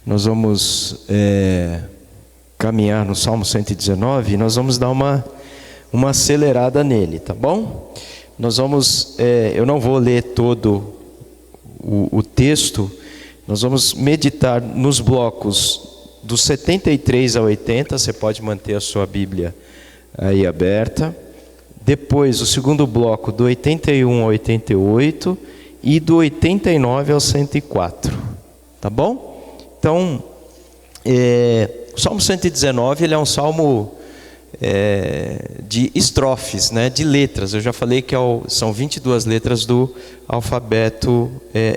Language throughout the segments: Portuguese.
Nós vamos caminhar no Salmo 119 e nós vamos dar uma acelerada nele, tá bom? Nós vamos, eu não vou ler todo o texto, nós vamos meditar nos blocos do 73 ao 80, você pode manter a sua Bíblia aí aberta. Depois, o segundo bloco, do 81 ao 88 e do 89 ao 104, tá bom? Então, o Salmo 119, ele é um salmo de estrofes, né, de letras. Eu já falei que são 22 letras do alfabeto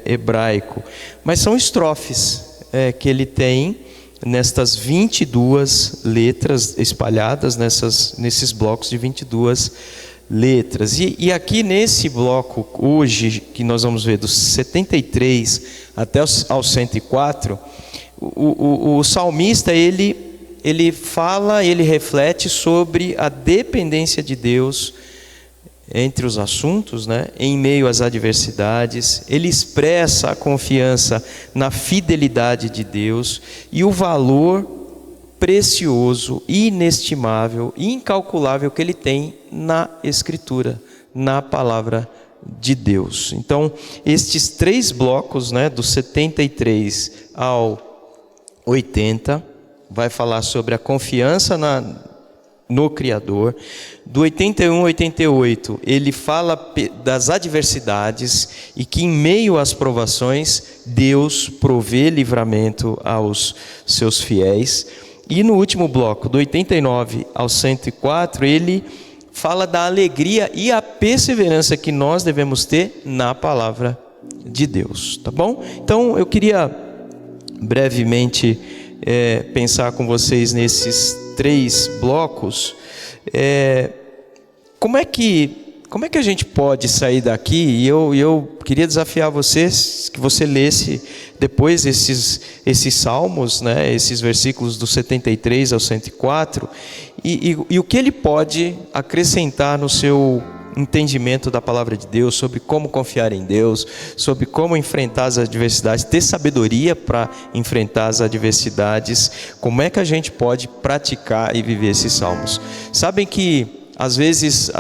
hebraico, mas são estrofes que ele tem nestas 22 letras espalhadas nesses blocos de 22 letras. E aqui nesse bloco, hoje, que nós vamos ver dos 73 até ao 104, o salmista, ele fala, ele reflete sobre a dependência de Deus entre os assuntos, né? Em meio às adversidades. Ele expressa a confiança na fidelidade de Deus e o valor precioso, inestimável, incalculável que ele tem na Escritura, na palavra de Deus. Então, estes três blocos, né, do 73 ao 80, vai falar sobre a confiança no Criador. Do 81 ao 88, ele fala das adversidades e que em meio às provações, Deus provê livramento aos seus fiéis. E no último bloco, do 89 ao 104, ele fala da alegria e a perseverança que nós devemos ter na palavra de Deus, tá bom? Então, eu queria brevemente pensar com vocês nesses três blocos. Como é que a gente pode sair daqui? E eu queria desafiar vocês, que você lesse depois esses salmos, né, esses versículos do 73 ao 104, e o que ele pode acrescentar no seu entendimento da palavra de Deus, sobre como confiar em Deus, sobre como enfrentar as adversidades, ter sabedoria para enfrentar as adversidades. Como é que a gente pode praticar e viver esses salmos? Sabem que às vezes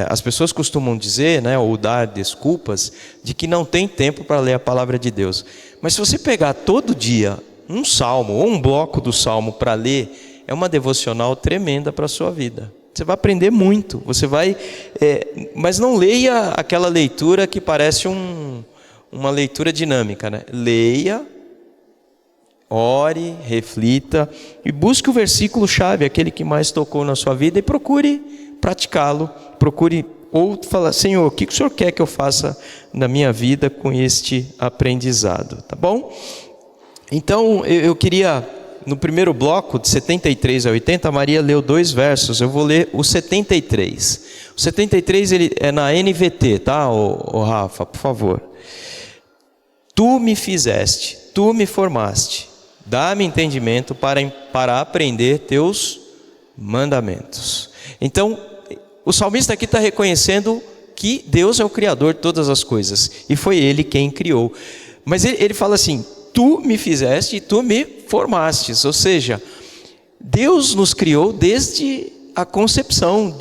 as pessoas costumam dizer, né, ou dar desculpas de que não tem tempo para ler a palavra de Deus. Mas se você pegar todo dia um salmo ou um bloco do salmo para ler, é uma devocional tremenda para a sua vida. Você vai aprender muito, mas não leia aquela leitura que parece uma leitura dinâmica, né? Leia, ore, reflita e busque o versículo-chave, aquele que mais tocou na sua vida, e procure praticá-lo, ou falar: Senhor, o que o Senhor quer que eu faça na minha vida com este aprendizado, tá bom? Então, eu queria... No primeiro bloco, de 73 a 80, a Maria leu 2 versos. Eu vou ler o 73. O 73 ele é na NVT, tá, ô Rafa, por favor. Tu me fizeste, tu me formaste. Dá-me entendimento para aprender teus mandamentos. Então, o salmista aqui está reconhecendo que Deus é o Criador de todas as coisas. E foi Ele quem criou. Mas ele fala assim: tu me fizeste e tu me formastes. Ou seja, Deus nos criou desde a concepção,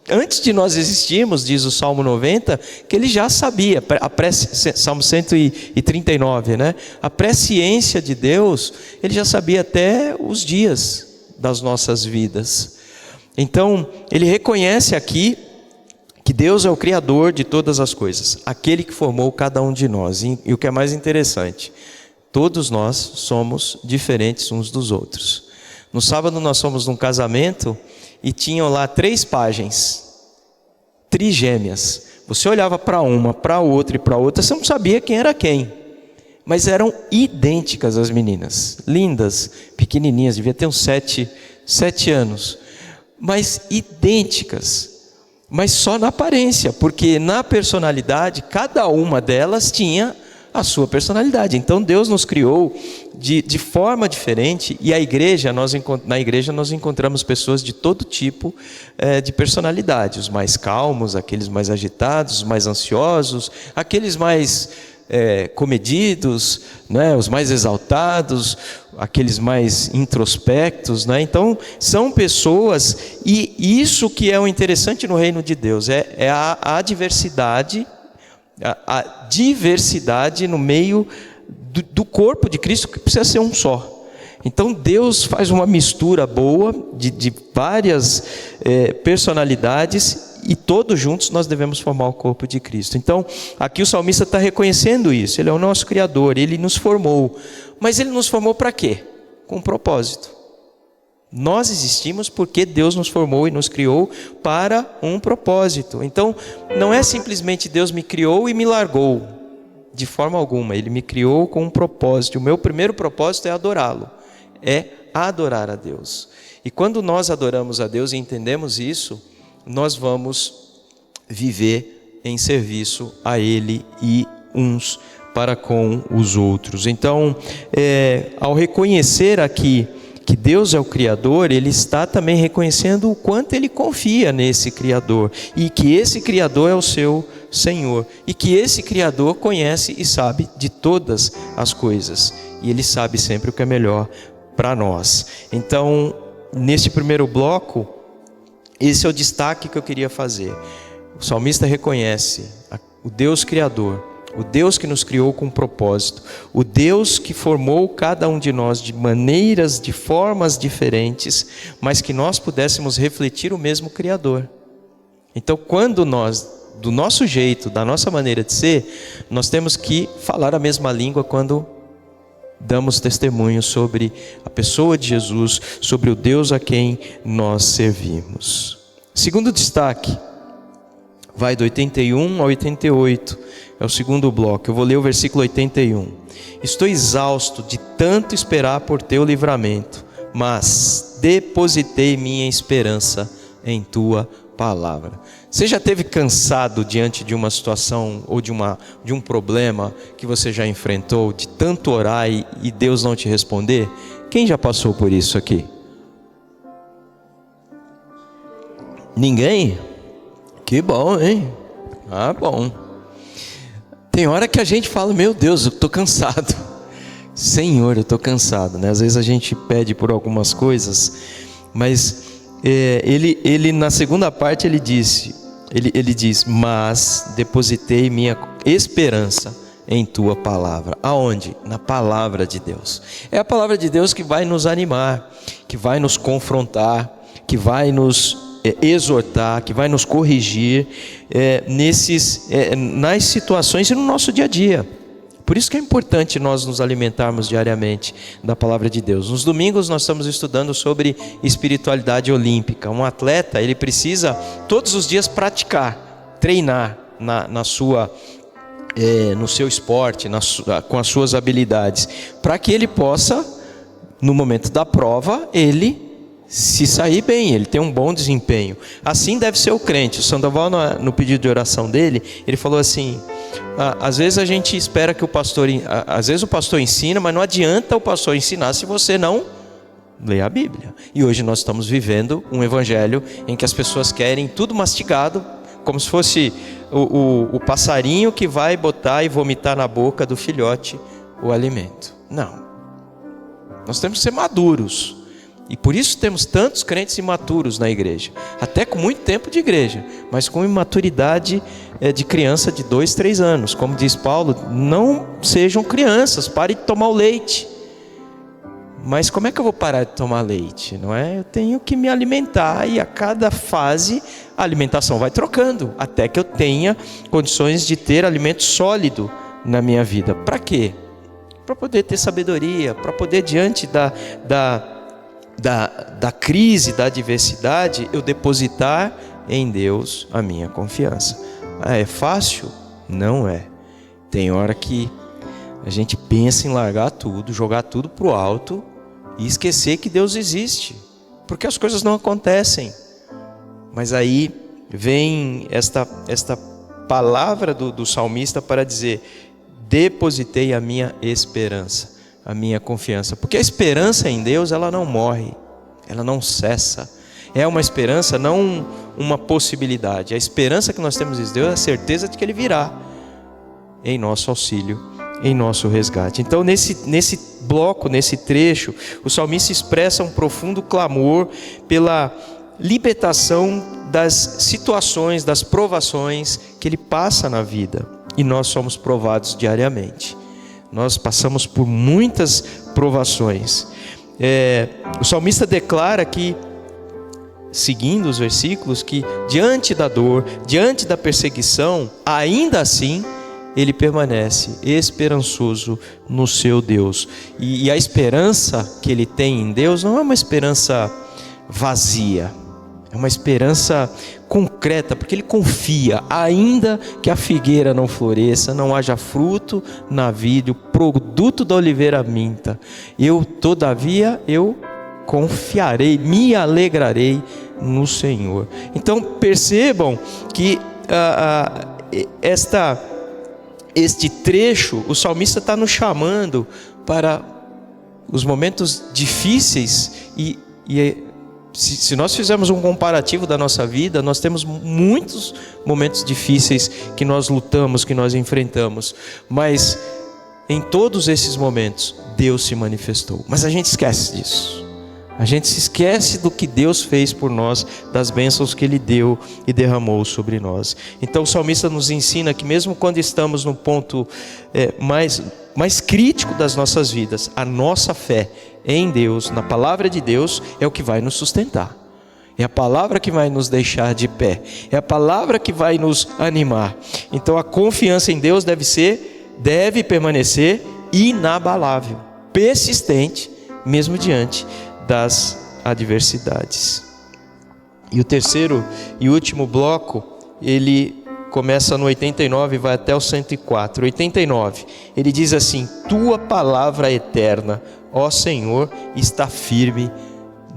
antes de nós existirmos, diz o Salmo 90, que ele já sabia, Salmo 139, né? A presciência de Deus, ele já sabia até os dias das nossas vidas. Então, ele reconhece aqui que Deus é o Criador de todas as coisas, aquele que formou cada um de nós. E o que é mais interessante, todos nós somos diferentes uns dos outros. No sábado nós fomos num casamento e tinham lá 3 pajens, trigêmeas. Você olhava para uma, para outra e para outra, você não sabia quem era quem. Mas eram idênticas as meninas, lindas, pequenininhas, devia ter uns 7 anos. Mas idênticas, mas só na aparência, porque na personalidade, cada uma delas tinha a sua personalidade. Então Deus nos criou de forma diferente, e na igreja nós encontramos pessoas de todo tipo de personalidade, os mais calmos, aqueles mais agitados, os mais ansiosos, aqueles mais comedidos, né? Os mais exaltados, aqueles mais introspectos, né? Então, são pessoas, e isso que é o interessante no reino de Deus, é a diversidade, a diversidade no meio do corpo de Cristo, que precisa ser um só. Então Deus faz uma mistura boa de várias personalidades, e todos juntos nós devemos formar o corpo de Cristo. Então aqui o salmista está reconhecendo isso. Ele é o nosso Criador, Ele nos formou. Mas Ele nos formou para quê? Com um propósito. Nós existimos porque Deus nos formou e nos criou para um propósito. Então não é simplesmente Deus me criou e me largou. De forma alguma. Ele me criou com um propósito. O meu primeiro propósito é adorá-lo. É adorar a Deus. E quando nós adoramos a Deus e entendemos isso, nós vamos viver em serviço a Ele e uns para com os outros. Então, ao reconhecer aqui que Deus é o Criador, Ele está também reconhecendo o quanto Ele confia nesse Criador, e que esse Criador é o seu Senhor, e que esse Criador conhece e sabe de todas as coisas, e Ele sabe sempre o que é melhor para nós. Então, neste primeiro bloco, esse é o destaque que eu queria fazer. O salmista reconhece o Deus Criador, o Deus que nos criou com um propósito, o Deus que formou cada um de nós de maneiras, de formas diferentes, mas que nós pudéssemos refletir o mesmo Criador. Então, quando nós, do nosso jeito, da nossa maneira de ser, nós temos que falar a mesma língua quando damos testemunho sobre a pessoa de Jesus, sobre o Deus a quem nós servimos. Segundo destaque, vai do 81 ao 88, é o segundo bloco. Eu vou ler o versículo 81. Estou exausto de tanto esperar por teu livramento, mas depositei minha esperança em tua palavra. Você já esteve cansado diante de uma situação ou de um problema que você já enfrentou, de tanto orar e Deus não te responder? Quem já passou por isso aqui? Ninguém? Que bom, hein? Ah, bom. Tem hora que a gente fala, meu Deus, eu estou cansado. Senhor, eu estou cansado, né? Às vezes a gente pede por algumas coisas, mas ele na segunda parte ele diz, mas depositei minha esperança em tua palavra. Aonde? Na palavra de Deus. É a palavra de Deus que vai nos animar, que vai nos confrontar, que vai nos exortar, que vai nos corrigir nas situações e no nosso dia a dia. Por isso que é importante nós nos alimentarmos diariamente da palavra de Deus. Nos domingos nós estamos estudando sobre espiritualidade olímpica. Um atleta, ele precisa todos os dias praticar, treinar no seu esporte, com as suas habilidades, para que ele possa, no momento da prova, ele se sair bem, ele tem um bom desempenho. Assim deve ser o crente. O Sandoval, no pedido de oração dele, ele falou assim: às vezes a gente espera que às vezes o pastor ensina, mas não adianta o pastor ensinar se você não lê a Bíblia. E hoje nós estamos vivendo um evangelho em que as pessoas querem tudo mastigado, como se fosse o passarinho que vai botar e vomitar na boca do filhote o alimento. Não. Nós temos que ser maduros. E por isso temos tantos crentes imaturos na igreja, até com muito tempo de igreja, mas com imaturidade de criança de 2, 3 anos. Como diz Paulo, não sejam crianças, parem de tomar o leite. Mas como é que eu vou parar de tomar leite? Não é? Eu tenho que me alimentar, e a cada fase a alimentação vai trocando, até que eu tenha condições de ter alimento sólido na minha vida. Para quê? Para poder ter sabedoria, para poder, diante da crise, da adversidade, eu depositar em Deus a minha confiança. É fácil? Não é. Tem hora que a gente pensa em largar tudo, jogar tudo para o alto e esquecer que Deus existe, porque as coisas não acontecem. Mas aí vem esta palavra do salmista para dizer: depositei a minha esperança, a minha confiança, porque a esperança em Deus, ela não morre, ela não cessa. É uma esperança, não uma possibilidade. A esperança que nós temos em Deus é a certeza de que Ele virá. em nosso auxílio, em nosso resgate. Então nesse bloco, nesse trecho, o salmista expressa um profundo clamor pela libertação das situações, das provações que ele passa na vida. E nós somos provados diariamente. Nós passamos por muitas provações. O salmista declara que, seguindo os versículos, que diante da dor, diante da perseguição, ainda assim, ele permanece esperançoso no seu Deus. E a esperança que ele tem em Deus não é uma esperança vazia, é uma esperança concreta, porque ele confia, ainda que a figueira não floresça, não haja fruto na vide, o produto da oliveira minta, todavia eu confiarei, me alegrarei no Senhor. Então percebam que este trecho, o salmista está nos chamando para os momentos difíceis e se nós fizermos um comparativo da nossa vida, nós temos muitos momentos difíceis que nós lutamos, que nós enfrentamos, mas em todos esses momentos Deus se manifestou. Mas a gente esquece disso. A gente se esquece do que Deus fez por nós, das bênçãos que Ele deu e derramou sobre nós. Então o salmista nos ensina que mesmo quando estamos no ponto mais crítico das nossas vidas, a nossa fé em Deus, na palavra de Deus, é o que vai nos sustentar. É a palavra que vai nos deixar de pé. É a palavra que vai nos animar. Então a confiança em Deus deve permanecer inabalável, persistente, mesmo diante das adversidades. E o terceiro e último bloco, ele começa no 89 e vai até o 104. 89, ele diz assim: tua palavra eterna, ó Senhor, está firme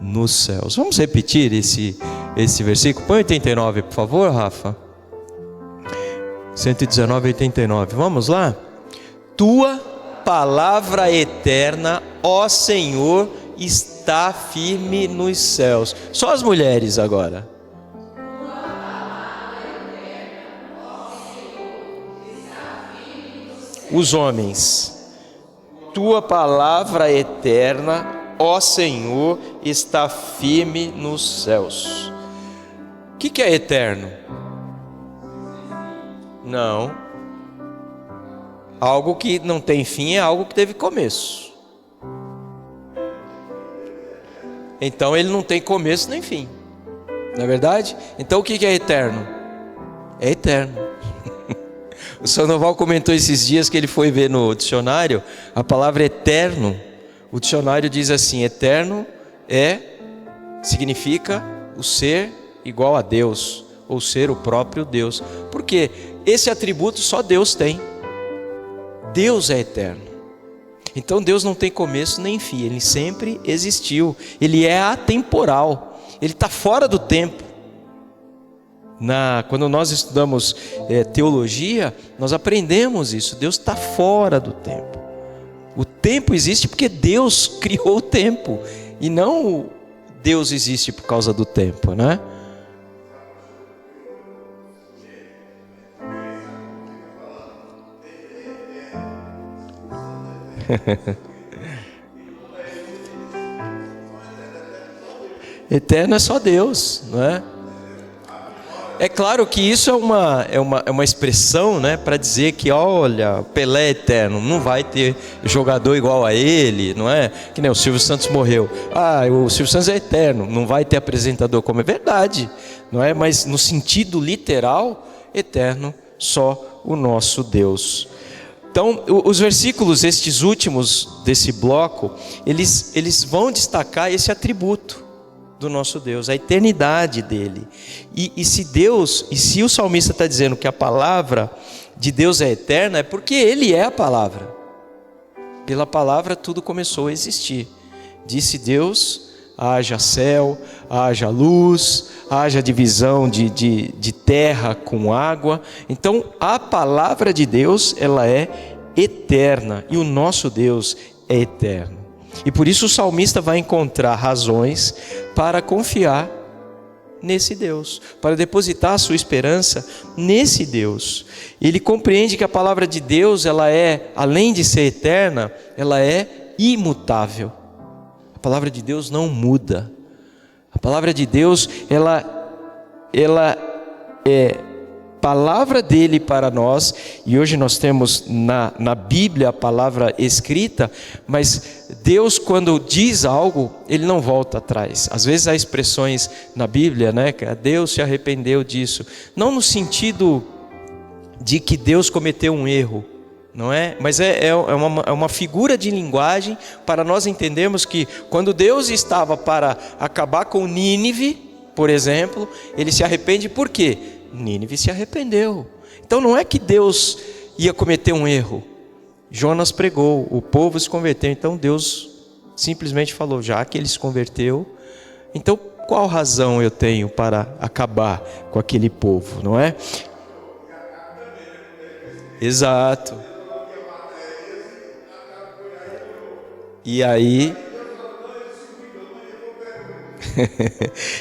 nos céus. Vamos repetir esse versículo? Põe 89, por favor, Rafa. 119, 89, vamos lá? Tua palavra eterna, ó Senhor, está firme nos céus. Só as mulheres agora. Os homens. Tua palavra eterna, ó Senhor, está firme nos céus. O que é eterno? Não. Algo que não tem fim é algo que teve começo. Então ele não tem começo nem fim. Não é verdade? Então o que é eterno? É eterno. O Sandoval comentou esses dias que ele foi ver no dicionário a palavra eterno. O dicionário diz assim: eterno significa o ser igual a Deus, ou ser o próprio Deus. Porque esse atributo só Deus tem. Deus é eterno. Então Deus não tem começo nem fim, Ele sempre existiu. Ele é atemporal, Ele está fora do tempo. Quando nós estudamos teologia, nós aprendemos isso. Deus está fora do tempo. O tempo existe porque Deus criou o tempo, e não Deus existe por causa do tempo, né? Eterno é só Deus, não é? É claro que isso é uma expressão, né, para dizer que, olha, Pelé é eterno, não vai ter jogador igual a ele, não é? Que nem o Silvio Santos morreu. O Silvio Santos é eterno, não vai ter apresentador como é verdade, não é? Mas no sentido literal, eterno, só o nosso Deus. Então, os versículos, estes últimos desse bloco, eles vão destacar esse atributo do nosso Deus, a eternidade dele. E se o salmista está dizendo que a palavra de Deus é eterna, é porque ele é a palavra. Pela palavra tudo começou a existir. Disse Deus: haja céu, haja luz, haja divisão de terra com água. Então a palavra de Deus, ela é eterna, e o nosso Deus é eterno. E por isso o salmista vai encontrar razões para confiar nesse Deus, para depositar a sua esperança nesse Deus. Ele compreende que a palavra de Deus, ela é, além de ser eterna, ela é imutável. A palavra de Deus não muda. A palavra de Deus, ela é palavra dele para nós, e hoje nós temos na Bíblia a palavra escrita, mas Deus, quando diz algo, ele não volta atrás. Às vezes há expressões na Bíblia, né, que Deus se arrependeu disso, não no sentido de que Deus cometeu um erro, não é? Mas é uma figura de linguagem para nós entendermos que quando Deus estava para acabar com Nínive, por exemplo, ele se arrepende. Por quê? Nínive se arrependeu. Então não é que Deus ia cometer um erro. Jonas pregou, o povo se converteu, então Deus simplesmente falou, já que ele se converteu, então qual razão eu tenho para acabar com aquele povo, não é? Exato. E aí...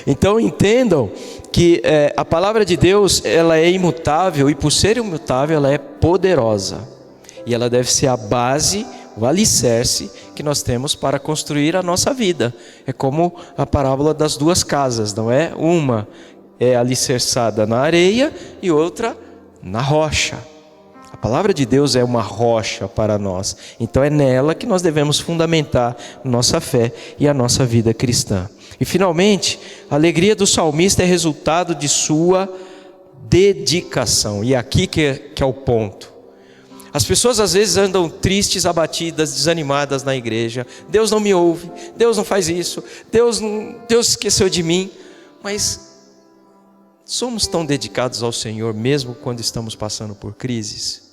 Então entendam que a palavra de Deus, ela é imutável, e por ser imutável ela é poderosa, e ela deve ser a base, o alicerce que nós temos para construir a nossa vida. É como a parábola das duas casas, não é? Uma é alicerçada na areia e outra na rocha. A palavra de Deus é uma rocha para nós, então é nela que nós devemos fundamentar nossa fé e a nossa vida cristã. E finalmente, a alegria do salmista é resultado de sua dedicação. E aqui que é o ponto. As pessoas às vezes andam tristes, abatidas, desanimadas na igreja. Deus não me ouve, Deus não faz isso, Deus esqueceu de mim. Mas somos tão dedicados ao Senhor mesmo quando estamos passando por crises?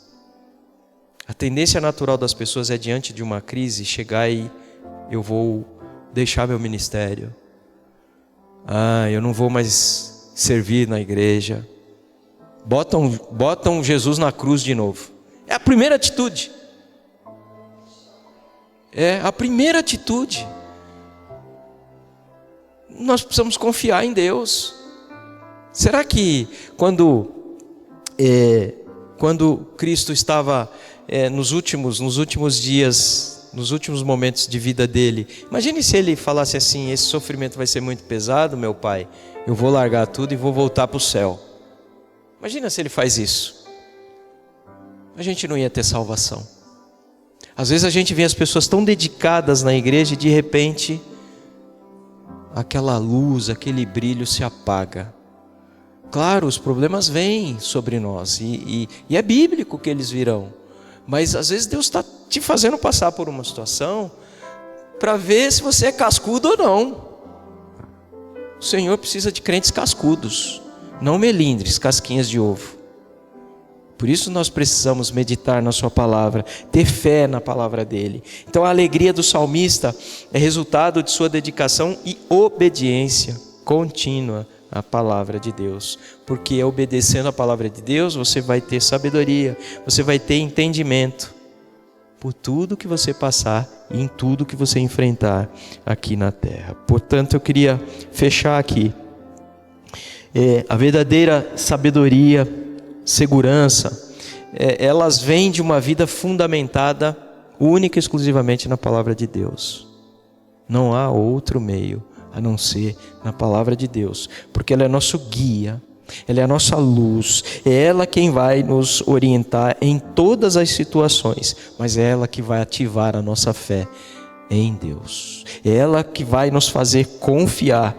A tendência natural das pessoas é, diante de uma crise, chegar e eu vou deixar meu ministério. Eu não vou mais servir na igreja. Botam Jesus na cruz de novo. É a primeira atitude. É a primeira atitude. Nós precisamos confiar em Deus. Será que quando Cristo estava nos últimos dias, nos últimos momentos de vida dele, imagine se ele falasse assim: esse sofrimento vai ser muito pesado, meu pai, eu vou largar tudo e vou voltar para o céu. Imagina se ele faz isso. A gente não ia ter salvação. Às vezes a gente vê as pessoas tão dedicadas na igreja e de repente aquela luz, aquele brilho se apaga. Claro, os problemas vêm sobre nós e é bíblico que eles virão. Mas às vezes Deus está te fazendo passar por uma situação para ver se você é cascudo ou não. O Senhor precisa de crentes cascudos, não melindres, casquinhas de ovo. Por isso nós precisamos meditar na sua palavra, ter fé na palavra dele. Então a alegria do salmista é resultado de sua dedicação e obediência contínua à palavra de Deus. Porque obedecendo a palavra de Deus, você vai ter sabedoria, você vai ter entendimento por tudo que você passar e em tudo que você enfrentar aqui na terra. Portanto, eu queria fechar aqui. A verdadeira sabedoria, segurança, elas vêm de uma vida fundamentada única e exclusivamente na palavra de Deus. Não há outro meio a não ser na palavra de Deus, porque ela é nosso guia, ela é a nossa luz, é ela quem vai nos orientar em todas as situações, mas é ela que vai ativar a nossa fé em Deus, é ela que vai nos fazer confiar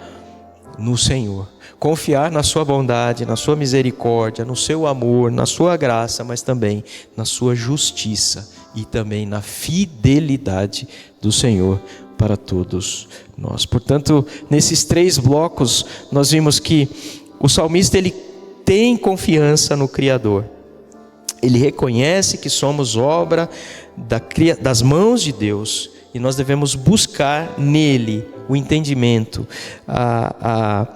no Senhor, confiar na sua bondade, na sua misericórdia, no seu amor, na sua graça, mas também na sua justiça e também na fidelidade do Senhor para todos nós. Portanto, nesses 3 blocos, nós vimos que o salmista, ele tem confiança no Criador. Ele reconhece que somos obra das mãos de Deus e nós devemos buscar nele o entendimento, a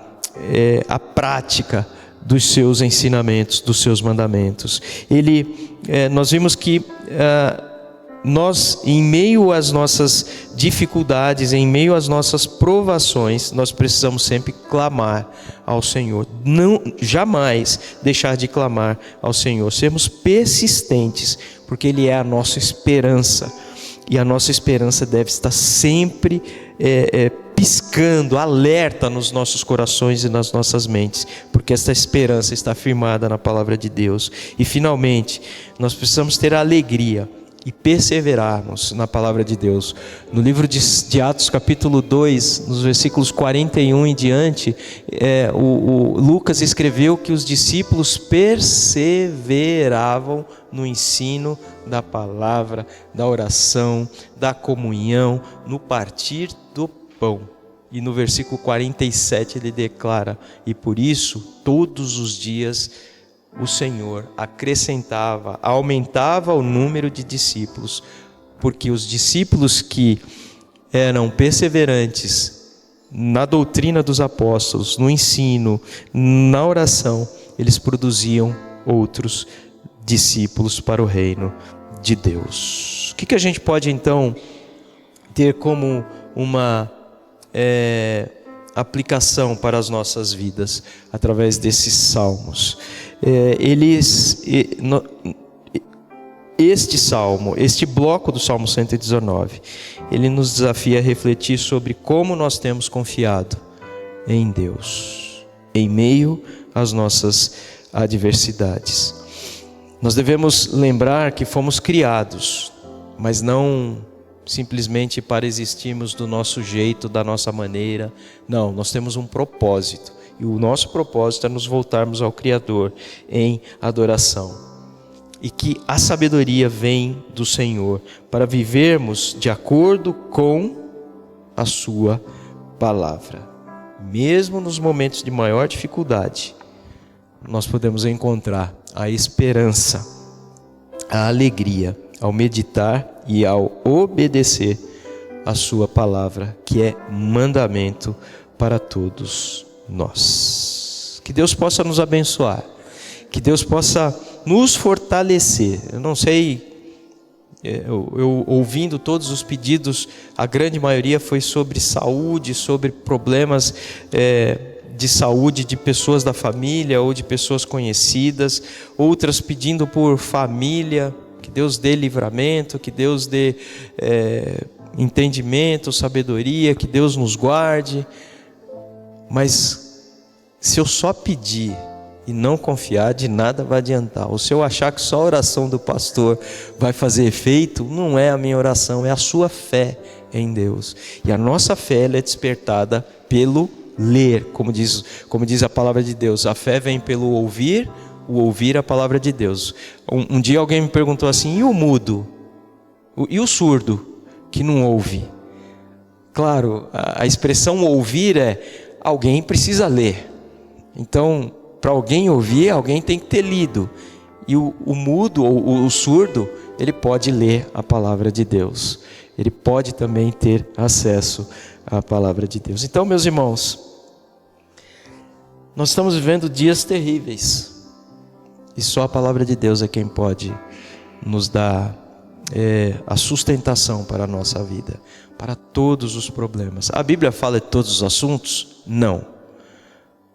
prática dos seus ensinamentos, dos seus mandamentos. Nós vimos que nós, em meio às nossas dificuldades, em meio às nossas provações, nós precisamos sempre clamar ao Senhor. Não, jamais deixar de clamar ao Senhor. Sermos persistentes, porque Ele é a nossa esperança. E a nossa esperança deve estar sempre piscando, alerta nos nossos corações e nas nossas mentes, porque esta esperança está firmada na palavra de Deus. E finalmente, nós precisamos ter a alegria e perseverarmos na palavra de Deus. No livro de Atos capítulo 2, nos versículos 41 em diante, o Lucas escreveu que os discípulos perseveravam no ensino da palavra, da oração, da comunhão, no partir do pão. E no versículo 47 ele declara: e por isso todos os dias o Senhor acrescentava, aumentava o número de discípulos, porque os discípulos que eram perseverantes na doutrina dos apóstolos, no ensino, na oração, eles produziam outros discípulos para o reino de Deus. O que a gente pode então ter como uma aplicação para as nossas vidas através desses salmos? Este salmo, este bloco do Salmo 119, ele nos desafia a refletir sobre como nós temos confiado em Deus, em meio às nossas adversidades. Nós devemos lembrar que fomos criados, mas não simplesmente para existirmos do nosso jeito, da nossa maneira. Não, nós temos um propósito. E o nosso propósito é nos voltarmos ao Criador em adoração. E que a sabedoria vem do Senhor para vivermos de acordo com a sua palavra. Mesmo nos momentos de maior dificuldade, nós podemos encontrar a esperança, a alegria ao meditar e ao obedecer a sua palavra, que é mandamento para todos nós. Que Deus possa nos abençoar, que Deus possa nos fortalecer. Eu não sei, eu ouvindo todos os pedidos, a grande maioria foi sobre saúde, sobre problemas de saúde de pessoas da família ou de pessoas conhecidas, outras pedindo por família. Que Deus dê livramento, que Deus dê entendimento, sabedoria, que Deus nos guarde. Mas se eu só pedir e não confiar, de nada vai adiantar. Ou se eu achar que só a oração do pastor vai fazer efeito, não é a minha oração, é a sua fé em Deus. E a nossa fé ela é despertada pelo ler, como diz a palavra de Deus. A fé vem pelo ouvir, o ouvir a palavra de Deus. Um dia alguém me perguntou assim: e o mudo? E o surdo que não ouve? Claro, a expressão ouvir alguém precisa ler. Então, para alguém ouvir, alguém tem que ter lido. E o mudo ou o surdo, ele pode ler a palavra de Deus. Ele pode também ter acesso à palavra de Deus. Então, meus irmãos, nós estamos vivendo dias terríveis. E só a palavra de Deus é quem pode nos dar a sustentação para a nossa vida, para todos os problemas. A Bíblia fala de todos os assuntos? Não.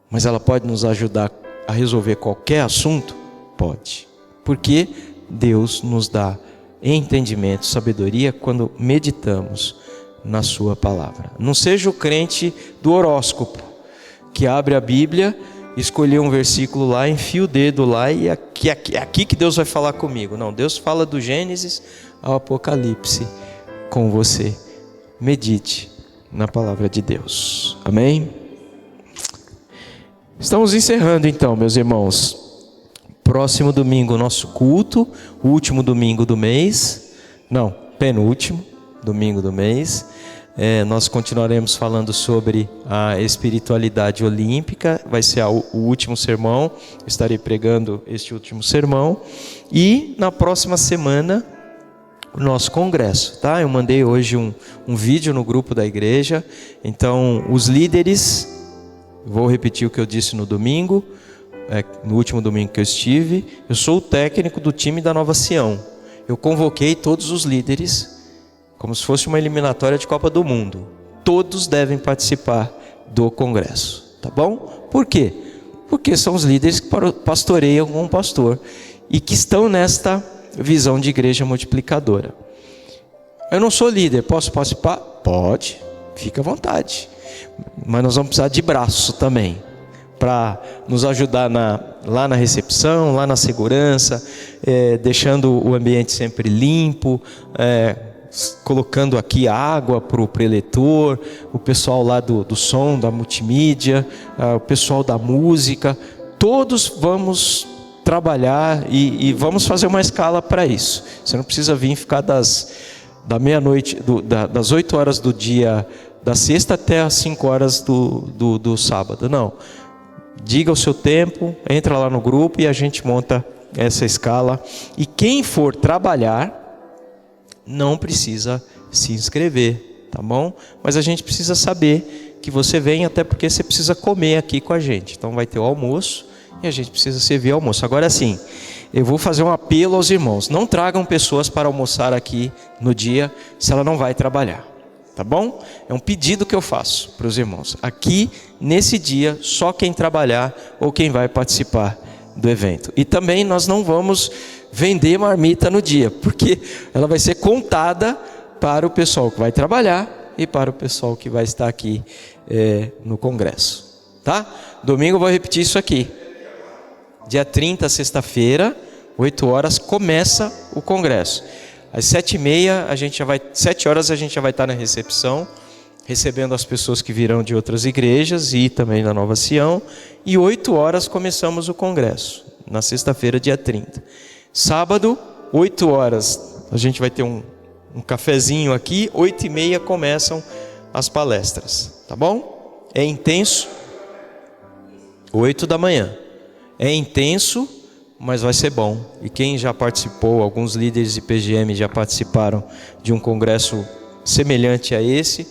Mas ela pode nos ajudar a resolver qualquer assunto? Pode. Porque Deus nos dá entendimento, sabedoria, quando meditamos na sua palavra. Não seja o crente do horóscopo, que abre a Bíblia, escolher um versículo lá, enfia o dedo lá e aqui que Deus vai falar comigo. Não, Deus fala do Gênesis ao Apocalipse com você. Medite na palavra de Deus. Amém? Estamos encerrando então, meus irmãos. Próximo domingo, nosso culto, o último domingo do mês. Não, penúltimo domingo do mês. Nós continuaremos falando sobre a espiritualidade olímpica. Vai ser o último sermão. Estarei pregando este último sermão. E na próxima semana, o nosso congresso, tá? Eu mandei hoje um vídeo no grupo da igreja. Então, os líderes, vou repetir o que eu disse no domingo, no último domingo que eu estive. Eu sou o técnico do time da Nova Sião. eu convoquei todos os líderes, como se fosse uma eliminatória de Copa do Mundo. Todos devem participar do congresso, tá bom? Por quê? Porque são os líderes que pastoreiam com o pastor e que estão nesta visão de igreja multiplicadora. Eu não sou líder, posso participar? Pode, fica à vontade. Mas nós vamos precisar de braço também, para nos ajudar lá na recepção, lá na segurança, deixando o ambiente sempre limpo, colocando aqui água para o preletor, o pessoal lá do som, da multimídia, o pessoal da música. Todos vamos trabalhar e vamos fazer uma escala para isso. Você não precisa vir ficar da meia-noite, das 8 horas do dia da sexta até as 5 horas do sábado. Não. Diga o seu tempo, entra lá no grupo e a gente monta essa escala. E quem for trabalhar não precisa se inscrever, tá bom? Mas a gente precisa saber que você vem, até porque você precisa comer aqui com a gente. Então vai ter o almoço e a gente precisa servir o almoço. Agora sim, eu vou fazer um apelo aos irmãos. Não tragam pessoas para almoçar aqui no dia se ela não vai trabalhar, tá bom? É um pedido que eu faço para os irmãos. Aqui, nesse dia, só quem trabalhar ou quem vai participar do evento. E também nós não vamos vender marmita no dia, porque ela vai ser contada para o pessoal que vai trabalhar e para o pessoal que vai estar aqui no congresso, tá? Domingo eu vou repetir isso aqui. Dia 30, sexta-feira, 8 horas, começa o congresso. Às 7h30, 7 horas a gente já vai estar na recepção, recebendo as pessoas que virão de outras igrejas e também da Nova Sião. E 8 horas começamos o congresso, na sexta-feira, dia 30. Sábado, 8 horas, a gente vai ter um cafezinho aqui. 8h30 começam as palestras, tá bom? É intenso. 8 da manhã. É intenso, mas vai ser bom. E quem já participou, alguns líderes de PGM já participaram de um congresso semelhante a esse,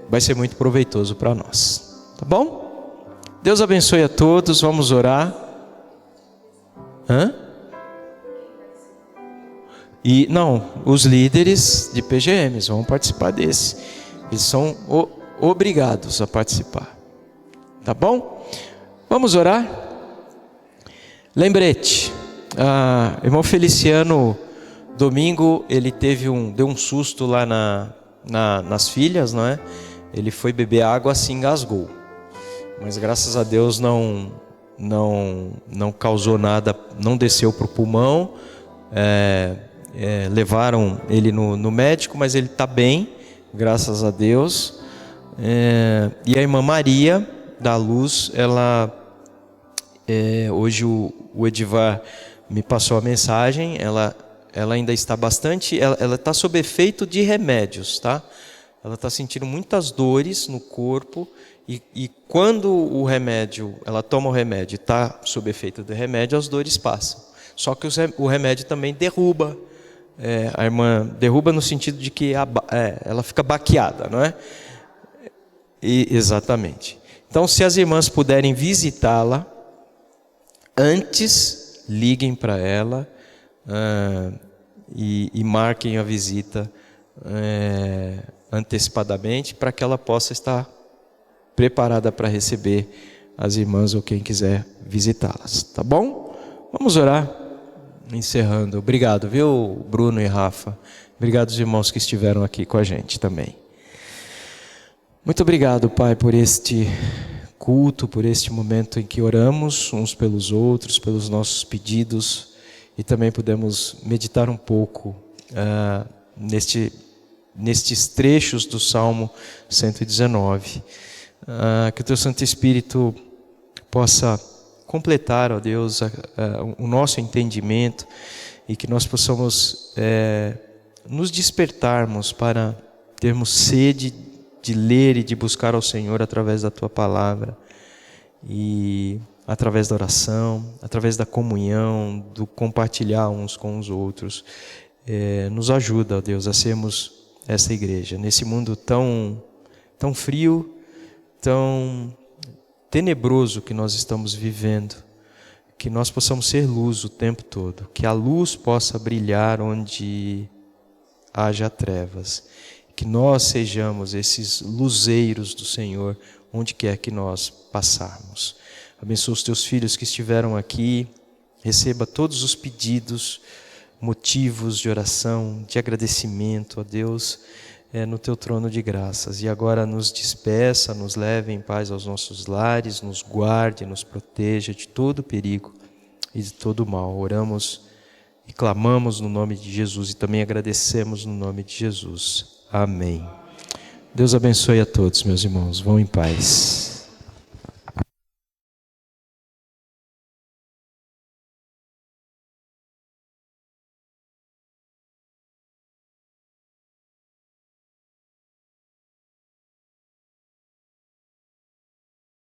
vai ser muito proveitoso para nós. Tá bom? Deus abençoe a todos, vamos orar. E não, os líderes de PGMs vão participar desse. Eles são obrigados a participar. Tá bom? Vamos orar? Lembrete, irmão Feliciano, domingo, ele deu um susto lá nas filhas, não é? Ele foi beber água, se engasgou. Mas graças a Deus não causou nada, não desceu para o pulmão. Levaram ele no médico, mas ele está bem, graças a Deus. E a irmã Maria da Luz, ela... hoje o Edivar me passou a mensagem. Ela ainda está bastante, ela está sob efeito de remédios, tá? Ela está sentindo muitas dores no corpo e quando ela toma o remédio e está sob efeito do remédio, as dores passam. Só que o remédio também derruba, a irmã derruba no sentido de que ela fica baqueada, não é? Exatamente. Então, se as irmãs puderem visitá-la, antes, liguem para ela e marquem a visita antecipadamente, para que ela possa estar preparada para receber as irmãs ou quem quiser visitá-las. Tá bom? Vamos orar, encerrando. Obrigado, viu, Bruno e Rafa? Obrigado aos irmãos que estiveram aqui com a gente também. Muito obrigado, Pai, por este culto, por este momento em que oramos uns pelos outros, pelos nossos pedidos, e também pudemos meditar um pouco nestes trechos do Salmo 119. Que o Teu Santo Espírito possa completar, ó Deus, o nosso entendimento, e que nós possamos nos despertarmos para termos sede de ler e de buscar ao Senhor através da Tua Palavra, e através da oração, através da comunhão, do compartilhar uns com os outros. Nos ajuda, ó Deus, a sermos essa igreja, nesse mundo tão frio, tão tenebroso que nós estamos vivendo. que nós possamos ser luz o tempo todo, que a luz possa brilhar onde haja trevas, que nós sejamos esses luzeiros do Senhor onde quer que nós passarmos. Abençoa os teus filhos que estiveram aqui, receba todos os pedidos, motivos de oração, de agradecimento a Deus no teu trono de graças. E agora nos despeça, nos leve em paz aos nossos lares, nos guarde, nos proteja de todo perigo e de todo mal. Oramos e clamamos no nome de Jesus e também agradecemos no nome de Jesus. Amém. Deus abençoe a todos, meus irmãos. Vão em paz.